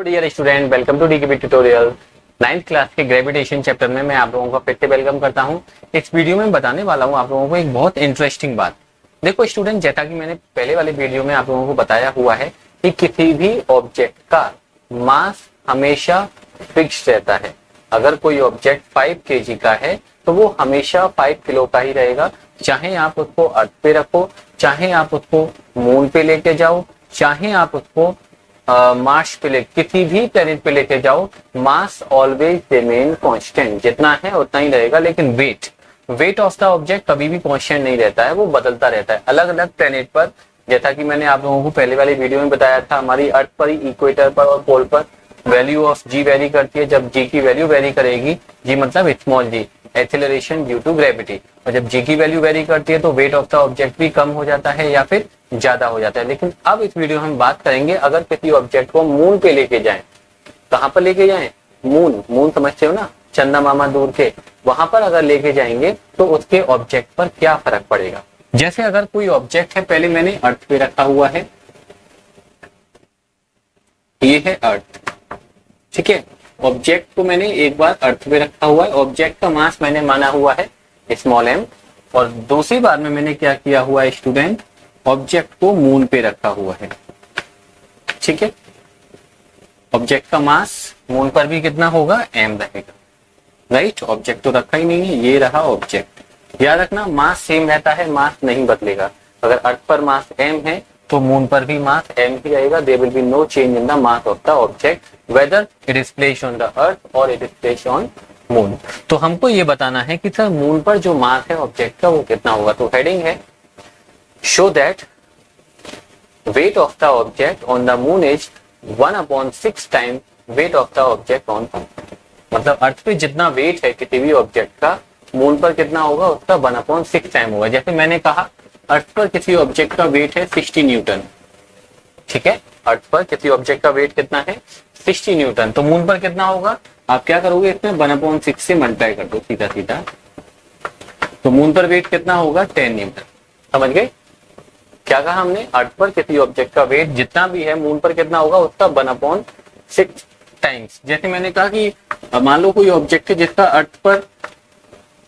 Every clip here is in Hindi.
Hello dear student, welcome to DKB tutorial. 9th class के ग्रेविटेशन चैप्टर में मैं आप लोगों का फिर से वेलकम करता हूं। इस वीडियो में बताने वाला हूं आप लोगों को एक बहुत इंटरेस्टिंग बात। देखो स्टूडेंट, जैसा कि मैंने पहले वाले वीडियो में आप लोगों को बताया हुआ है कि किसी भी ऑब्जेक्ट का मास हमेशा फिक्स रहता है। अगर कोई ऑब्जेक्ट 5 kg का है तो वो हमेशा 5 किलो का ही रहेगा, चाहे आप उसको अर्थ पे रखो, चाहे आप उसको मून पे लेके जाओ, चाहे आप उसको मार्स पे किसी भी प्लेनेट पे लेके जाओ, मास ऑलवेज रिमेन कांस्टेंट, जितना है उतना ही रहेगा। लेकिन वेट ऑफ द ऑब्जेक्ट कभी भी कांस्टेंट नहीं रहता है, वो बदलता रहता है अलग अलग प्लेनेट पर। जैसा कि मैंने आप लोगों को पहले वाली वीडियो में बताया था, हमारी अर्थ पर ही इक्वेटर पर और पोल पर वैल्यू ऑफ जी वेरी करती है। जब जी की वैल्यू वेरी करेगी, जी मतलब small g, acceleration due to gravity, और जब जी की वैल्यू वेरी करती है तो वेट ऑफ द ऑब्जेक्ट भी कम हो जाता है या फिर ज्यादा हो जाता है। लेकिन अब इस वीडियो में हम बात करेंगे, अगर किसी ऑब्जेक्ट को मून पे लेके जाएं, कहां पर लेके जाएं? मून समझते हो ना, चंदा मामा दूर के, वहां पर अगर लेके जाएंगे तो उसके ऑब्जेक्ट पर क्या फर्क पड़ेगा। जैसे अगर कोई ऑब्जेक्ट है, पहले मैंने अर्थ पे रखा हुआ है, ये है अर्थ, ठीक है। ऑब्जेक्ट को मैंने एक बार अर्थ पे रखा हुआ है, ऑब्जेक्ट का मास मैंने माना हुआ है स्मॉल m, और दूसरी बार में मैंने क्या किया हुआ है स्टूडेंट, ऑब्जेक्ट को मून पे रखा हुआ है, ठीक है। ऑब्जेक्ट का मास मून पर भी कितना होगा? m रहेगा, राइट। ऑब्जेक्ट तो रखा ही नहीं है, ये रहा ऑब्जेक्ट। याद रखना, मास सेम रहता है, मास नहीं बदलेगा। अगर अर्थ पर मास m है तो मून पर भी मास m ही रहेगा। There will be no change in the mass of the object whether it is placed on the earth और it is placed on moon. तो हमको ये बताना है कि सर मून पर जो मास है ऑब्जेक्ट का वो कितना होगा। तो हेडिंग है show that wait of the object on the moon is 1/6 time weight of the object on अर्थ। मतलब अर्थ पे जितना वेट है किसी भी ऑब्जेक्ट का, मून पर कितना होगा? उसका 1/6 टाइम होगा। जैसे मैंने कहा, अर्थ पर किसी ऑब्जेक्ट का वेट है 60 न्यूटन, ठीक है। अर्थ पर किसी ऑब्जेक्ट का वेट कितना है? 60 न्यूटन। तो मून पर कितना होगा? आप क्या करोगे, इसमें 1/6 से मल्टीप्लाई कर दो सीधा सीधा, तो मून पर वेट कितना होगा? 10 न्यूटन। समझ गए क्या कहा हमने? अर्थ पर किसी ऑब्जेक्ट का वेट जितना भी है, मून पर कितना होगा? उसका 1/6 टाइम्स। जैसे मैंने कहा कि मान लो कोई ऑब्जेक्ट है जिसका अर्थ पर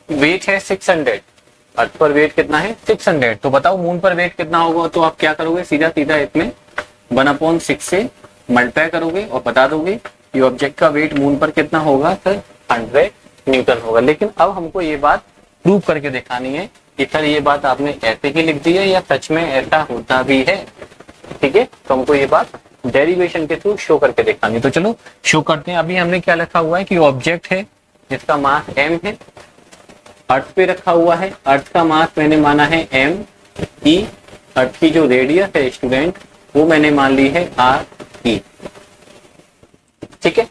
वेट है 600, अर्थ पर वेट कितना है? 600। तो बताओ मून पर वेट कितना होगा? तो आप क्या करोगे, सीधा सीधा इसमें 1/6 से मल्टीप्लाई करोगे और बता दोगे कि ऑब्जेक्ट का वेट मून पर कितना होगा? सर 100 न्यूटन होगा। लेकिन अब हमको ये बात प्रूव करके दिखानी है कि सर ये बात आपने ऐसे ही लिख दी है या सच में ऐसा होता भी है, ठीक है। तो हमको ये बात डेरिवेशन के थ्रू शो करके दिखानी। तो चलो शो करते हैं। अभी हमने क्या लिखा हुआ है कि ऑब्जेक्ट है जिसका मास m है, अर्थ पे रखा हुआ है, अर्थ का मास मैंने माना है m e, अर्थ की जो रेडियस है स्टूडेंट वो मैंने मान ली है r e, ठीक है।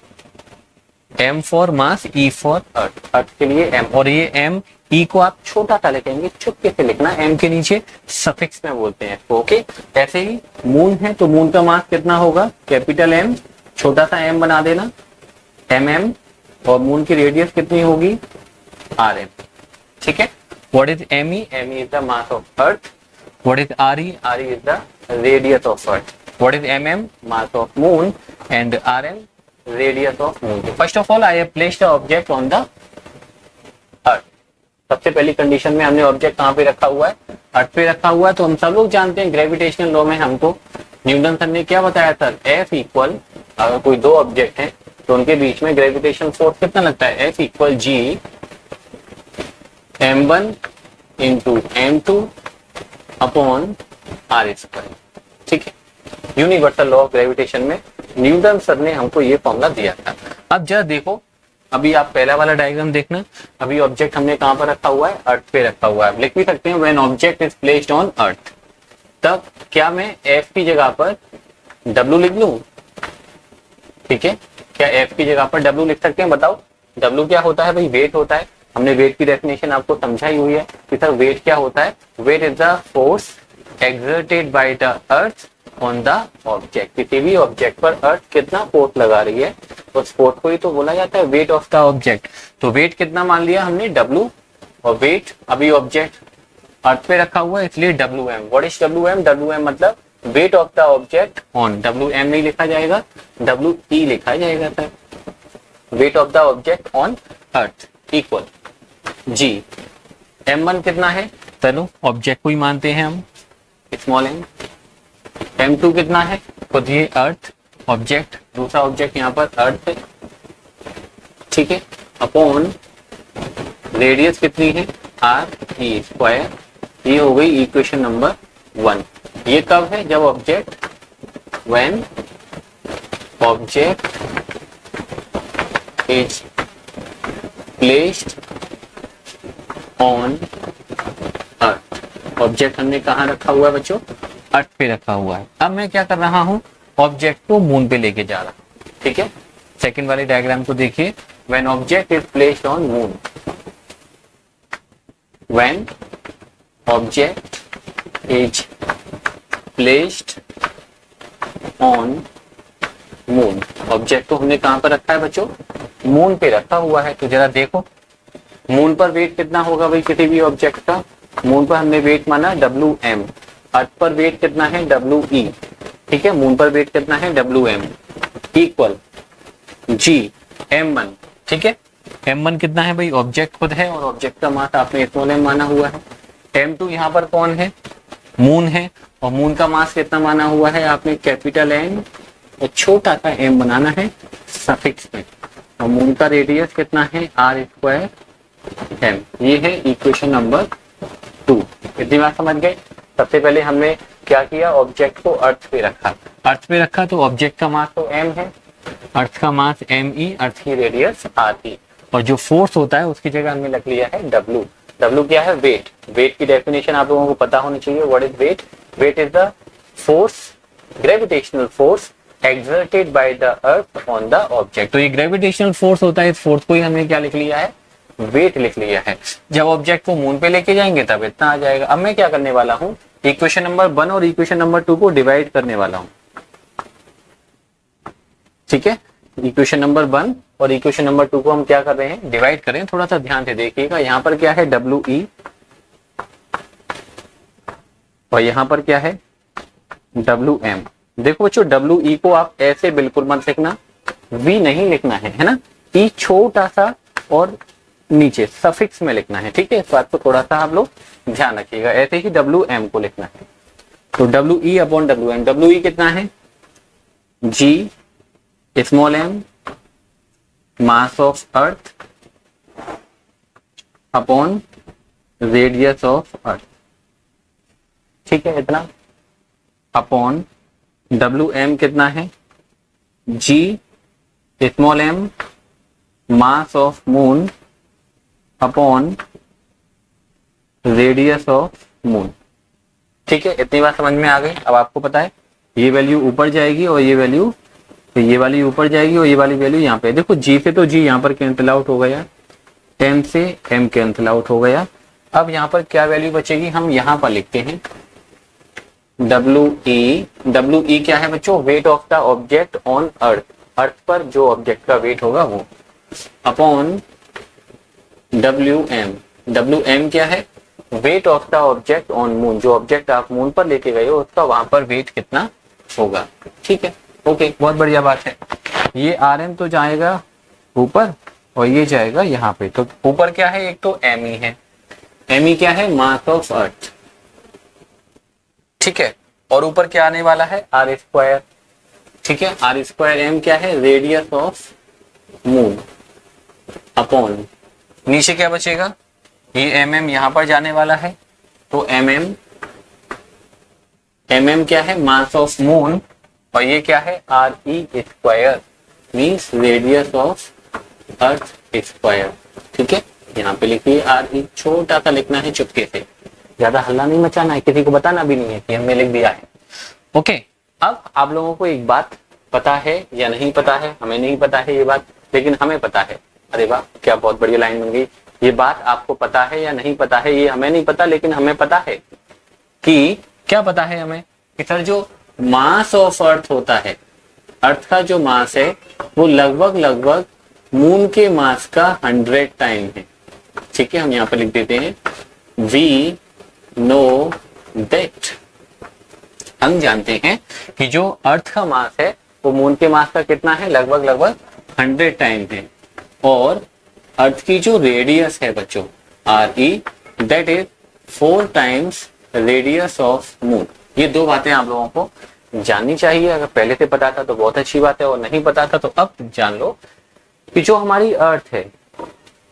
m for mass, e for earth, earth के लिए m, और ये m e को आप छोटा सा लिखेंगे, चुपके से लिखना, m के नीचे सफिक्स में बोलते हैं, ओके। ऐसे ही मून है तो मून का मास कितना होगा? कैपिटल M, छोटा सा m बना देना, mm, और मून की रेडियस कितनी होगी? rm, ठीक है। What is me? me is the mass of earth. What is re? re is the radius of earth. What is mm? Mass of moon, and rm radius of moon. First of all I have placed the object on the अर्थ। सबसे पहली कंडीशन में हमने ऑब्जेक्ट कहां पे रखा हुआ है? अर्थ पे रखा हुआ है। तो हम सब लोग जानते हैं ग्रेविटेशनल लॉ में हमको न्यूटन सर ने क्या बताया था? F इक्वल, अगर कोई दो ऑब्जेक्ट हैं तो उनके बीच में ग्रेविटेशन फोर्स कितना लगता है? F equal G m1 into m2 upon r square, ठीक है। यूनिवर्सल लॉ ऑफ ग्रेविटेशन में न्यूटन सर ने हमको ये फॉर्मूला दिया था। अब जरा देखो, अभी आप पहला वाला डायग्राम देखना। अभी ऑब्जेक्ट हमने कहां पर रखा हुआ है? अर्थ पे रखा हुआ है। लिख भी सकते हैं when object is placed on earth. तब क्या मैं F की जगह पर W लिख लूं? ठीक है, क्या F की जगह पर W लिख सकते हैं? बताओ W क्या होता है? भाई वेट होता है। हमने वेट की डेफिनेशन आपको समझाई हुई है कि सर वेट क्या होता है? Weight is the force exerted by the earth on the object. किसी भी ऑब्जेक्ट पर अर्थ कितना फोर्स लगा रही है, उस फोर्स को ही तो बोला जाता है वेट ऑफ द ऑब्जेक्ट। तो वेट कितना मान लिया हमने? W, और वेट अभी ऑब्जेक्ट अर्थ पे रखा हुआ है इसलिए WM। What is WM? WM मतलब wait of the object on, WM नहीं लिखा जाएगा, WE लिखा जाएगा sir, wait of the object on earth equal G। M1 कितना है, चलो ऑब्जेक्ट को ही मानते हैं हम, स्मॉल m। M2 कितना है, खुद ये अर्थ ऑब्जेक्ट, दूसरा ऑब्जेक्ट यहाँ पर अर्थ है, ठीक है, अपॉन रेडियस कितनी है R² ये हो गई इक्वेशन नंबर 1। ये कब है, जब object, when object is placed on earth. Object हमने कहाँ रखा हुआ है बच्चों, अर्थ पे रखा हुआ है। अब मैं क्या कर रहा हूं, ऑब्जेक्ट को मून पे लेके जा रहा हूं, ठीक है। सेकंड वाले डायग्राम को देखिए, when object is placed on moon, when object is placed on moon, object को हमने कहां पर रखा है बच्चों, मून पे रखा हुआ है। तो जरा देखो मून पर वेट कितना होगा भाई किसी भी ऑब्जेक्ट का, मून पर हमने वेट माना WM, अर्थ पर वेट कितना है WE, ठीक है, मून पर वेट कितना है WM इक्वल G M1, ठीक है। M1 कितना है भाई, ऑब्जेक्ट खुद है और ऑब्जेक्ट का मास आपने स्मॉल m माना हुआ है। M2 यहाँ पर कौन है, मून है, और मून का मास कितना माना हुआ है आपने, कैपिटल M और छोटा सा m बनाना है सफिक्स में, और मून का रेडियस कितना है R² m। ये है इक्वेशन नंबर 2। इतनी बात समझ गए। सबसे पहले हमने क्या किया, ऑब्जेक्ट को अर्थ पे रखा, अर्थ पे रखा तो ऑब्जेक्ट का मास तो m है, अर्थ का मास ME, अर्थ की रेडियस RE, और जो फोर्स होता है उसकी जगह हमने रख लिया है W। W क्या है, वेट। वेट की डेफिनेशन आप लोगों को पता होनी चाहिए। What is weight, weight is the force, gravitational force exerted by the earth on the object. तो ये ग्रेविटेशनल फोर्स होता है, इस फोर्स को ही हमने क्या लिख लिया है, वेट लिख लिया है। जब ऑब्जेक्ट को मून पे लेके जाएंगे तब इतना आ जाएगा। अब मैं क्या करने वाला हूँ, इक्वेशन नंबर 1 और इक्वेशन नंबर 2 को डिवाइड करने वाला हूँ, ठीक है। इक्वेशन नंबर 1 और इक्वेशन नंबर 2 को हम क्या कर रहे हैं, डिवाइड करें। थोड़ा सा ध्यान से देखिएगा, यहाँ पर क्या है WE और यहाँ पर क्या है WM। देखो बच्चों WE को आप ऐसे बिल्कुल मत लिखना, V नहीं लिखना है ना, E छोटा सा और नीचे सफिक्स में लिखना है, ठीक है। इस बात को थोड़ा सा आप लोग ध्यान रखिएगा। ऐसे ही WM को लिखना है, तो WE अपॉन WM। WE कितना है, G small m mass of earth upon radius of earth, ठीक है, इतना अपॉन WM कितना है, G small m mass of moon upon radius of moon, ठीक है। इतनी बात समझ में आ गई। अब आपको पता है ये वैल्यू ऊपर जाएगी और ये वैल्यू, तो ये वाली ऊपर जाएगी और ये वाली वैल्यू यहाँ पे। देखो G से तो G यहाँ पर कैंसिल आउट हो गया, M से M कैंसिल आउट हो गया। अब यहाँ पर क्या वैल्यू बचेगी, हम यहाँ पर लिखते हैं WE। WE क्या है बच्चों, weight of the object on earth, earth पर जो ऑब्जेक्ट का वेट होगा वो, अपॉन WM। WM क्या है, weight of the object on moon, जो ऑब्जेक्ट आप मून पर लेके गए हो उसका वहां पर वेट कितना होगा, ठीक है। ओके, बहुत बढ़िया बात है। ये RM तो जाएगा ऊपर और ये जाएगा यहाँ पे। तो ऊपर क्या है, एक तो ME है, ME क्या है, मास ऑफ अर्थ, ठीक है, और ऊपर क्या आने वाला है R², ठीक है। R²M क्या है, रेडियस ऑफ मून अपॉन, नीचे क्या बचेगा, ये MM यहां पर जाने वाला है, तो MM क्या है, मास ऑफ मून, और ये क्या है RE², means radius of earth square, ठीक है। यहाँ पे लिखिए RE, छोटा सा लिखना है चुपके से, ज्यादा हल्ला नहीं मचाना है, किसी को बताना भी नहीं है कि हमने लिख दिया है। ओके, अब आप लोगों को एक बात पता है या नहीं पता है, हमें नहीं पता है ये बात, लेकिन हमें पता है। अरे वाह, क्या बहुत बढ़िया लाइन बन गई। ये बात आपको पता है या नहीं पता है, ये हमें नहीं पता, लेकिन हमें पता है कि क्या पता है हमें, कि सर जो मास ऑफ अर्थ होता है, अर्थ का जो मास है वो लगभग मून के मास का 100 टाइम है, ठीक है। हम यहाँ पर लिख देते हैं वी नो दैट हम जानते हैं कि जो अर्थ का मास है वो मून के मास का कितना है, लगभग 100 टाइम है। और अर्थ की जो रेडियस है बच्चों RE, that is 4 times radius of moon. ये दो बातें आप लोगों को जाननी चाहिए। अगर पहले से पता था तो बहुत अच्छी बात है, और नहीं पता था तो अब जान लो कि जो हमारी अर्थ है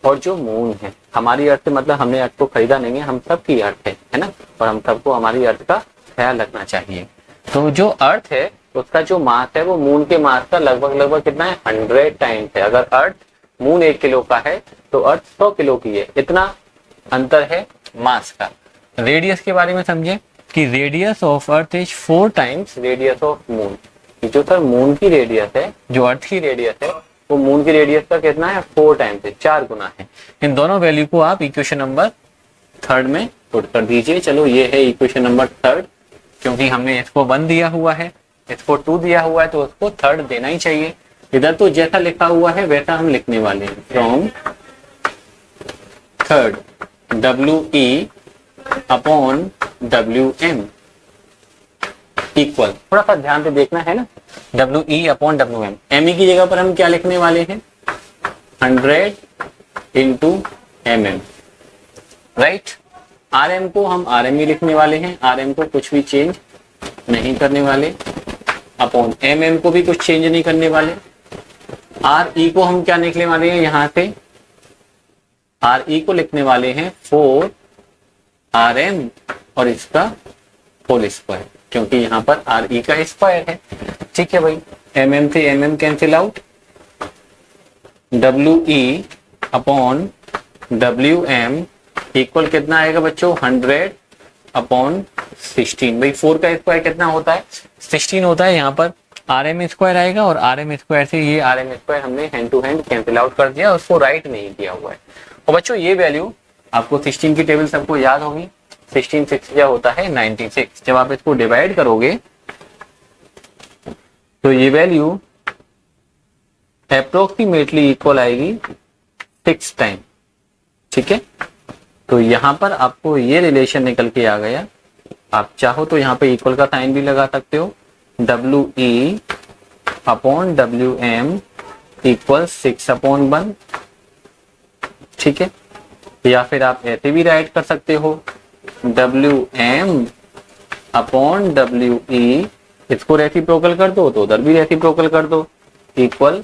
और जो मून है, हमारी अर्थ मतलब हमने अर्थ को खरीदा नहीं है, हम सबकी अर्थ है ना, और हम सबको हमारी अर्थ का ख्याल रखना चाहिए। तो जो अर्थ है उसका जो मास है वो मून के मास का लगभग कितना है, 100 टाइम्स है। अगर अर्थ मून 1 किलो का है तो अर्थ 100 किलो की है, इतना अंतर है मास का। रेडियस के बारे में समझे कि radius of earth is 4 times radius of moon. जो सर मून की रेडियस है, जो अर्थ की रेडियस है वो मून की रेडियस का कितना है, 4 टाइम्स है, 4 गुना है। इन दोनों वैल्यू को आप इक्वेशन नंबर 3 में पुट कर दीजिए। चलो ये है इक्वेशन नंबर 3, क्योंकि हमने इसको 1 दिया हुआ है, इसको 2 दिया हुआ है, तो उसको 3 देना ही चाहिए। इधर तो जैसा लिखा हुआ है वैसा हम लिखने वाले हैं। From 3 WE upon WM equal, थोड़ा सा ध्यान से देखना है ना, WE अपॉन WM। ME की जगह पर हम क्या लिखने वाले हैं, 100 इंटू MM, राइट। RM को हम RME लिखने वाले हैं, RM को कुछ भी चेंज नहीं करने वाले, अपॉन MM को भी कुछ चेंज नहीं करने वाले। RE को हम क्या लिखने वाले हैं, यहां से RE को लिखने वाले हैं 4 RM और इसका होल स्क्वायर, क्योंकि यहाँ पर RE का स्क्वायर है। ठीक है भाई, MM से MM cancel out, WE upon WM equal कितना आएगा बच्चों, 100 अपॉन 16। भाई 4 का स्क्वायर कितना होता है, 16 होता है। यहाँ पर RM स्क्वायर आएगा और RM स्क्वायर से ये RM स्क्वायर हमने hand to hand cancel out कर दिया, उसको राइट नहीं किया हुआ है। और बच्चों ये वैल्यू आपको 16 की टेबल सबको याद होगी, 16 6 क्या होता है 96। जब आप इसको डिवाइड करोगे तो ये वैल्यू अप्रोक्सीमेटली इक्वल आएगी 6 टाइम। ठीक है, तो यहां पर आपको ये रिलेशन निकल के आ गया। आप चाहो तो यहाँ पे इक्वल का साइन भी लगा सकते हो, WE upon WM equal 6 upon 1। ठीक है, या फिर आप ऐसे भी राइट कर सकते हो, WM अपॉन WE, इसको रेसिप्रोकल कर दो तो उधर भी रेसिप्रोकल कर दो, इक्वल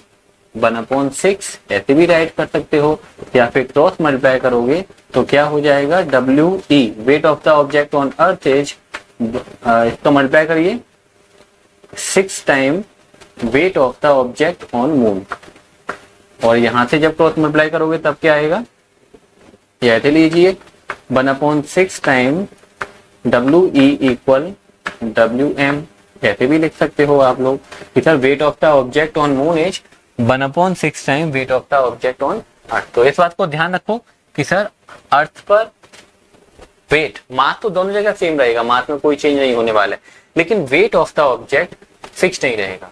1/6, ऐसे भी राइट कर सकते हो। या फिर क्रॉस मल्टीप्लाई करोगे तो क्या हो जाएगा, WE wait of the object on earth is, इसका मल्टीप्लाई करिए 6 time weight of the object on moon, और यहां से जब क्रॉस मल्टीप्लाई करोगे तब क्या आएगा, ये ऐसे लीजिए 1/6 टाइम WE इक्वल WM, ऐसे भी लिख सकते हो आप लोग कि sir wait of the object on moon is 1/6 time weight of the object on अर्थ। तो इस बात को ध्यान रखो कि सर अर्थ पर वेट, मास तो दोनों जगह सेम रहेगा, मास में कोई चेंज नहीं होने वाला है, लेकिन wait of the object fix नहीं रहेगा।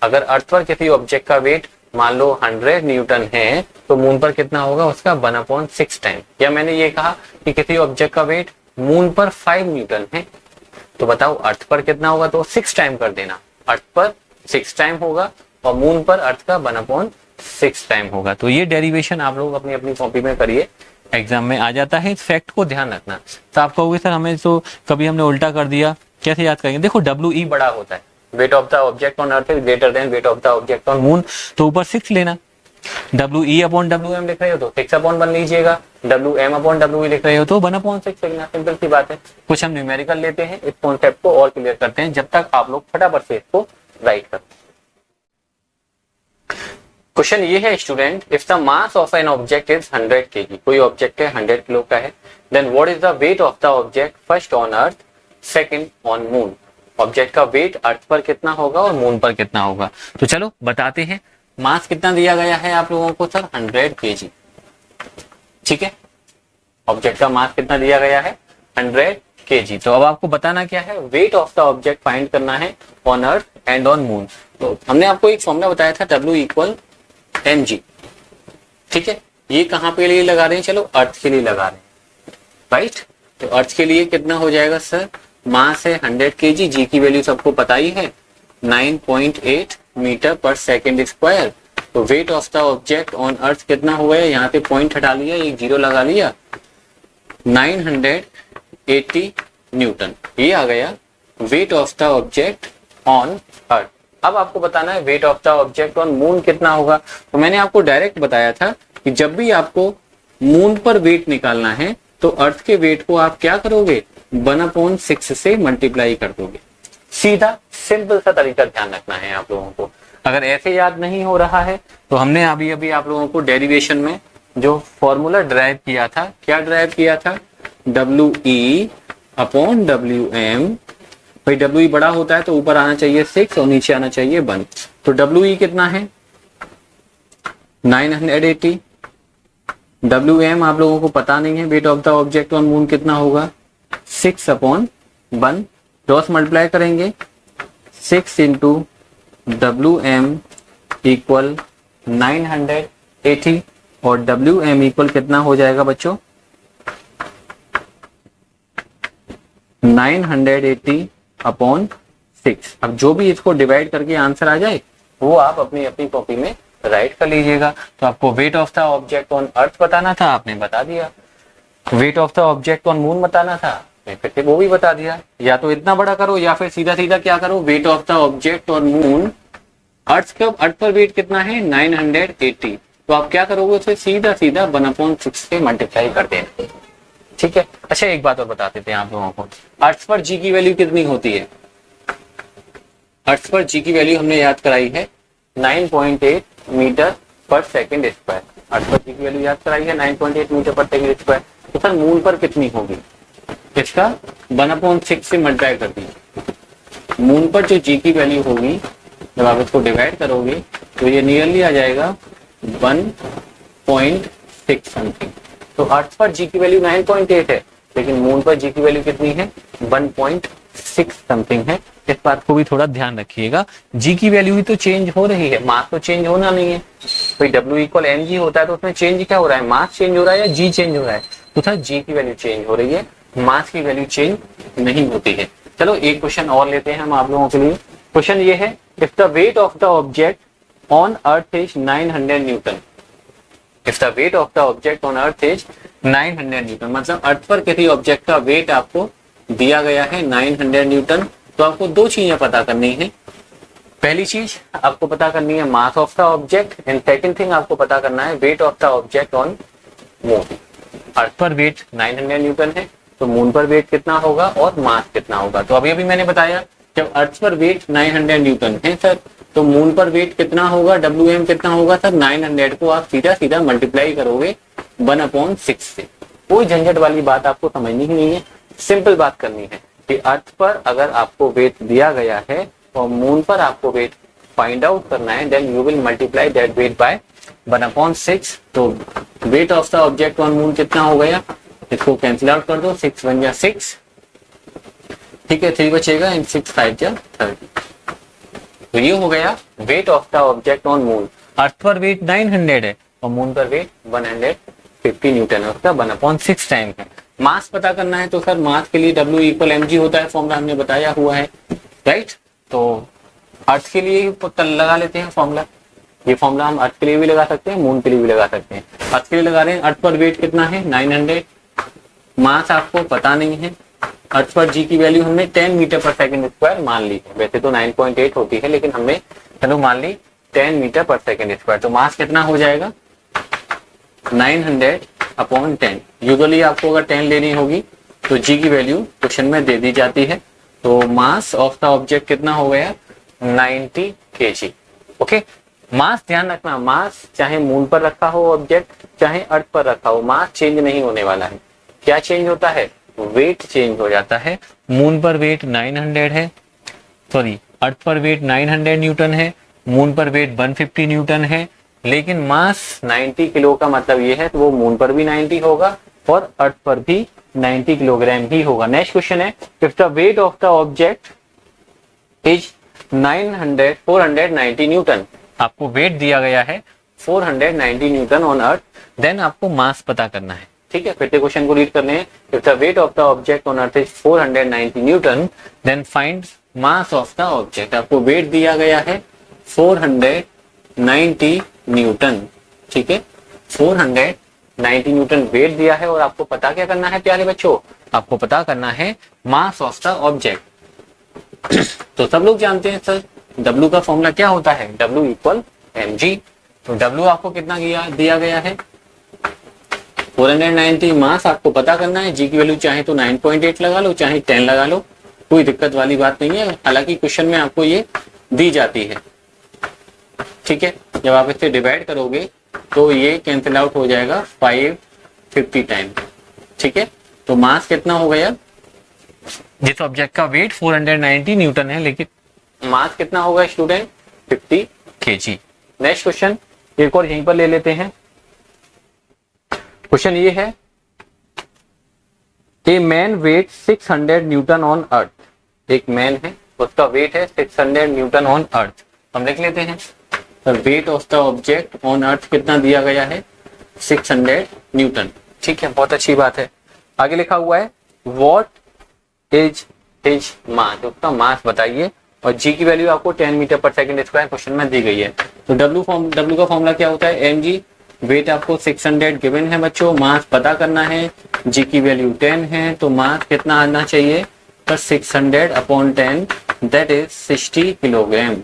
अगर अर्थ पर किसी ऑब्जेक्ट का वेट मान लो 100 न्यूटन है तो मून पर कितना होगा, उसका 1/6 टाइम। या मैंने ये कहा कि किसी ऑब्जेक्ट का वेट मून पर 5 न्यूटन है, तो बताओ अर्थ पर कितना होगा, तो 6 टाइम कर देना, अर्थ पर 6 टाइम होगा और मून पर अर्थ का 1/6 टाइम होगा। तो ये डेरिवेशन आप लोग अपनी अपनी कॉपी में करिए, एग्जाम में आ जाता है, इस फैक्ट को ध्यान रखना। तो आप कहोगे सर हमें तो कभी हमने उल्टा कर दिया, कैसे याद करेंगे, देखो WE बड़ा होता है, weight of the object on earth is greater than weight of the object on moon, तो ऊपर 6 लेना। WE अपॉन WM लिख रहे हो तो 6 अपॉन 1 लीजिएगा, WM अपॉन WE लिख रहे हो तो 1/6 लिखना, सिंपल सी बात है। कुछ हम न्यूमेरिकल लेते हैं, इस कॉन्सेप्ट को और क्लियर करते हैं, जब तक आप लोग फटाफट से इसको राइट करते हैं। क्वेश्चन ये है student, if the mass of an object is 100 kg, कोई ऑब्जेक्ट है 100 किलो का है, then what is the weight of the object first on earth, second on moon. Object का वेट अर्थ पर कितना होगा और मून पर कितना होगा। तो चलो बताते हैं, मास कितना दिया गया है आप लोगों को, सर 100 kg। ठीक है, ऑब्जेक्ट का मास कितना दिया गया है, 100 kg। तो अब आपको बताना क्या है, weight of the object find करना है on earth and on moon. तो हमने आपको एक फॉर्मूला बताया था, W इक्वल mg। ठीक है, ये कहां पे लिए लगा रहे हैं, चलो अर्थ के लिए लगा रहे हैं, राइट। तो अर्थ के लिए कितना हो जाएगा सर, मास है 100 kg, जी की वैल्यू सबको पता ही है 9.8 मीटर पर सेकेंड स्क्वायर। तो weight of the object on अर्थ कितना हुआ है, यहाँ पे पॉइंट हटा लिया, एक जीरो लगा लिया, 980 न्यूटन। ये आ गया weight of the object on अर्थ। अब आपको बताना है weight of the object on moon कितना होगा। तो मैंने आपको डायरेक्ट बताया था कि जब भी आपको मून पर वेट निकालना है तो अर्थ के वेट को आप क्या करोगे, 1/6 से मल्टीप्लाई कर दोगे। सीधा सिंपल सा तरीका ध्यान रखना है आप लोगों को। अगर ऐसे याद नहीं हो रहा है तो हमने अभी अभी आप लोगों को डेरिवेशन में जो फॉर्मूला ड्राइव किया था, क्या ड्राइव किया था, WE/WM। भाई WE बड़ा होता है तो ऊपर आना चाहिए 6 और नीचे आना चाहिए 1। तो WE कितना है 980। WM आप लोगों को पता नहीं है, weight of the object on moon कितना होगा 6/1। क्रॉस मल्टीप्लाई करेंगे, 6 इंटू WM इक्वल 980 और WM इक्वल कितना हो जाएगा बच्चों 980/6। अब जो भी इसको डिवाइड करके आंसर आ जाए वो आप अपनी अपनी कॉपी में राइट कर लीजिएगा। तो आपको wait of the object on अर्थ बताना था, आपने बता दिया। Wait of the object on moon बताना था, फिर से वो भी बता दिया। या तो इतना बड़ा करो या फिर सीधा सीधा क्या करो, weight of the object on moon, earth पर वेट कितना है 980। तो आप क्या करोगे, उसे सीधा सीधा 1/6 से मल्टीप्लाई कर देना। ठीक है। अच्छा एक बात और बता देते हैं आप लोगों को, अर्थ पर जी की वैल्यू कितनी होती है। अर्थ पर जी की वैल्यू हमने याद कराई है 9.8 मीटर पर सेकेंड स्क्वायर। अर्थ पर जी की वैल्यू याद कराई है 9.8 मीटर पर सेकेंड स्क्वायर। तो सर मून पर कितनी होगी, इसका 1/6 से मल्टीप्लाई कर दिया। मून पर जो जी की वैल्यू होगी जब आप इसको डिवाइड करोगे तो ये नियरली आ जाएगा 1.6 समथिंग। तो अर्थ पर जी की वैल्यू 9.8 है लेकिन मून पर जी की वैल्यू कितनी है 1.6 समथिंग है। इस बात को भी थोड़ा ध्यान रखिएगा। जी की वैल्यू ही तो चेंज हो रही है, मास तो चेंज होना नहीं है। भाई W=mg होता है तो उसमें चेंज क्या हो रहा है, मास चेंज हो रहा है या जी चेंज हो रहा है। तो सर जी की वैल्यू चेंज हो रही है, मास की वैल्यू चेंज नहीं होती है। चलो एक क्वेश्चन और लेते हैं हम आप लोगों के लिए। क्वेश्चन ये है, if the weight of the object on earth is 900 Newton. If the weight of the object on earth is 900 Newton, मतलब अर्थ पर किसी ऑब्जेक्ट का वेट आपको दिया गया है 900 न्यूटन। तो आपको दो चीजें पता करनी है। पहली चीज आपको पता करनी है mass of the object and second thing आपको पता करना है weight of the object on moon. Earth पर वेट 900 न्यूटन है तो मून पर वेट कितना होगा और मास कितना होगा। तो अभी अभी मैंने बताया जब अर्थ पर वेट 900 न्यूटन है सर तो मून पर वेट कितना होगा, WM कितना होगा सर 900 को आप सीधा सीधा मल्टीप्लाई करोगे 1/6 से। कोई झंझट वाली बात आपको समझनी ही नहीं है, सिंपल बात करनी है कि अर्थ पर अगर आपको वेट दिया गया है और मून पर आपको वेट फाइंड आउट करना है, then you will multiply that weight by 1/6। तो weight of the object on moon कितना हो गया, इसको कैंसिल आउट कर दो, 6 1 जा 6, ठीक है 3 बचेगा एंड 6 5 जा 30। तो ये हो गया weight of the object on moon. Earth पर वेट 900 है और मून पर वेट 150 न्यूटन है, उसका 1/6 टाइम है। मास पता करना है तो सर मास के लिए W=mg होता है, फॉर्मूला हमने बताया हुआ है, राइट। तो अर्थ के लिए लगा लेते हैं फॉर्मूला। ये फॉर्मूला हम अर्थ के लिए भी लगा सकते हैं, मून के लिए भी लगा सकते हैं। अर्थ के लिए लगा रहे हैं, अर्थ पर वेट कितना है 900, मास आपको पता नहीं है। अर्थ पर जी की वैल्यू हमने 10 मीटर पर सेकंड स्क्वायर मान ली है, वैसे तो 9.8 होती है लेकिन हमने चलो मान ली 10 मीटर पर सेकंड स्क्वायर। तो मास कितना हो जाएगा 900/10। यूजुअली आपको अगर 10 लेनी होगी तो जी की वैल्यू क्वेश्चन में दे दी जाती है। तो मास ऑफ द ऑब्जेक्ट कितना हो गया 90 kg। ओके, मास ध्यान रखना, मास चाहे मून पर रखा हो ऑब्जेक्ट चाहे अर्थ पर रखा हो, मास चेंज नहीं होने वाला है। क्या चेंज होता है, वेट चेंज हो जाता है। मून पर वेट 900 है, सॉरी अर्थ पर वेट 900 न्यूटन है, मून पर वेट 150 न्यूटन है, लेकिन मास 90 किलो का मतलब ये है तो वो मून पर भी 90 होगा और अर्थ पर भी 90 किलोग्राम ही होगा। नेक्स्ट क्वेश्चन है, if the weight of the object is 490 Newton. आपको वेट दिया गया है 490 न्यूटन ऑन अर्थ, देन आपको मास पता करना है। ठीक है, फिर से क्वेश्चन को रीड करने हैं। If the weight of the object on earth is 490 newton then find mass of the object. आपको वेट दिया गया है 490 न्यूटन, ठीक है, 490 न्यूटन वेट दिया है और आपको पता क्या करना है प्यारे बच्चों, आपको पता करना है मास ऑफ द ऑब्जेक्ट। तो सब लोग जानते हैं सर W का फॉर्मूला क्या होता है, W इक्वल mg। तो W आपको कितना दिया गया है 490, मास आपको पता करना है, G की वैल्यू चाहे तो 9.8 लगा लो चाहे 10 लगा लो, कोई दिक्कत वाली बात नहीं है, हालांकि क्वेश्चन में आपको ये दी जाती है, ठीक है। जब आप इसे डिवाइड करोगे तो ये कैंसिल आउट हो जाएगा 550 टाइम, ठीक है। तो मास कितना हो गया, जिस ऑब्जेक्ट का वेट 490 न्यूटन है लेकिन मास कितना होगा स्टूडेंट 50 kg। नेक्स्ट क्वेश्चन एक और यहीं पर ले लेते हैं। क्वेश्चन ये है, a man weight 600 newton on earth. एक मैन है उसका वेट है 600 न्यूटन ऑन अर्थ। हम लिख लेते हैं wait of the object on अर्थ कितना दिया गया है 600 न्यूटन, ठीक है, बहुत अच्छी बात है। आगे लिखा हुआ है व्हाट इज हिज मास, उसका मास बताइए, और जी की वैल्यू आपको 10 मीटर पर सेकंड स्क्वायर क्वेश्चन में दी गई है। तो W का फॉर्मूला क्या होता है mg, वेट आपको 600 गिवन है बच्चों, मास पता करना है, जी की वैल्यू 10 है, तो मास कितना आना चाहिए तो 600 upon 10 that is 60 kilogram.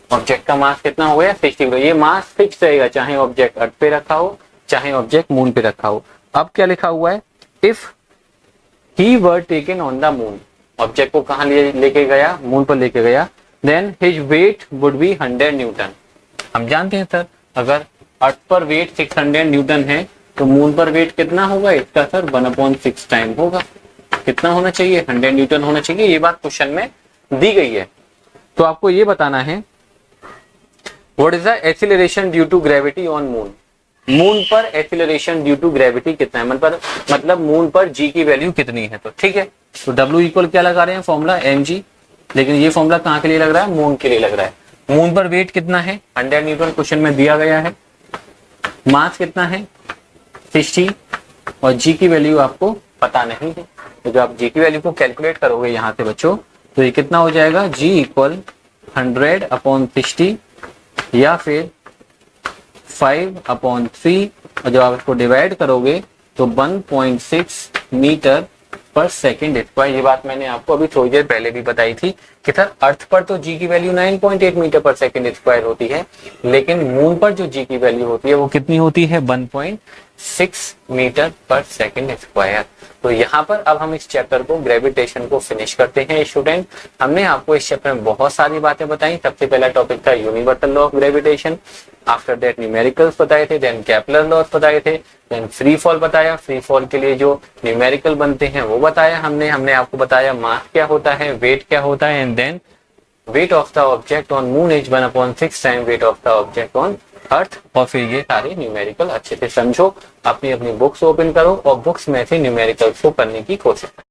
Object का मास कितना हो गया 60 किलो। ये मास फिक्स रहेगा चाहे ऑब्जेक्ट अर्थ पे रखा हो चाहे ऑब्जेक्ट मून पे रखा हो। अब क्या लिखा हुआ है, if he were taken on the moon, object को कहां लेके गया, मून पर लेके गया, then his weight would be 100 newton. हम जानते हैं सर अगर अर्थ पर वेट 600 न्यूटन है तो मून पर वेट कितना होगा इसका सर 1/6 टाइम होगा। कितना होना चाहिए 100 न्यूटन होना चाहिए, ये बात क्वेश्चन में दी गई है। तो आपको ये बताना है what is the acceleration due to gravity on moon. Moon पर एक्सीलरेशन ड्यू टू ग्रेविटी कितना है, मतलब मून पर जी की वैल्यू कितनी है। तो ठीक है, तो W इक्वल क्या लगा रहे हैं फॉर्मूला mg, लेकिन ये फॉर्मूला कहाँ के लिए लग रहा है, मून के लिए लग रहा है। मून पर वेट कितना है 100 न्यूटन क्वेश्चन में दिया गया है, मास कितना है 60 और जी की वैल्यू आपको पता नहीं है। तो जब आप जी की वैल्यू को कैलकुलेट करोगे यहाँ से बच्चों तो ये कितना हो जाएगा, G इक्वल 100/60 या फिर 5/3, और जब आप इसको डिवाइड करोगे तो 1.6 मीटर पर सेकेंड स्क्वायर। ये बात मैंने आपको अभी थोड़ी देर पहले भी बताई थी कि सर अर्थ पर तो जी की वैल्यू 9.8 मीटर पर सेकेंड स्क्वायर होती है, लेकिन मून पर जो जी की वैल्यू होती है वो कितनी होती है 1.6 मीटर पर सेकेंड स्क्वायर। तो यहाँ पर अब हम इस चैप्टर को ग्रेविटेशन को फिनिश करते हैं स्टूडेंट। हमने आपको इस चैप्टर में बहुत सारी बातें बताई। सबसे पहला टॉपिक था universal law of gravitation, after that numericals बताए थे, देन केपलर लॉस बताए थे, देन फ्री फॉल बताया, फ्री फॉल के लिए जो न्यूमेरिकल बनते हैं वो बताया हमने आपको बताया मास क्या होता है, वेट क्या होता है, and then weight of the object on moon is 1/6 time weight of the object on earth. और फिर ये सारे न्यूमेरिकल अच्छे से समझो, अपनी अपनी बुक्स ओपन करो और बुक्स में से न्यूमेरिकल्स को करने की कोशिश करो।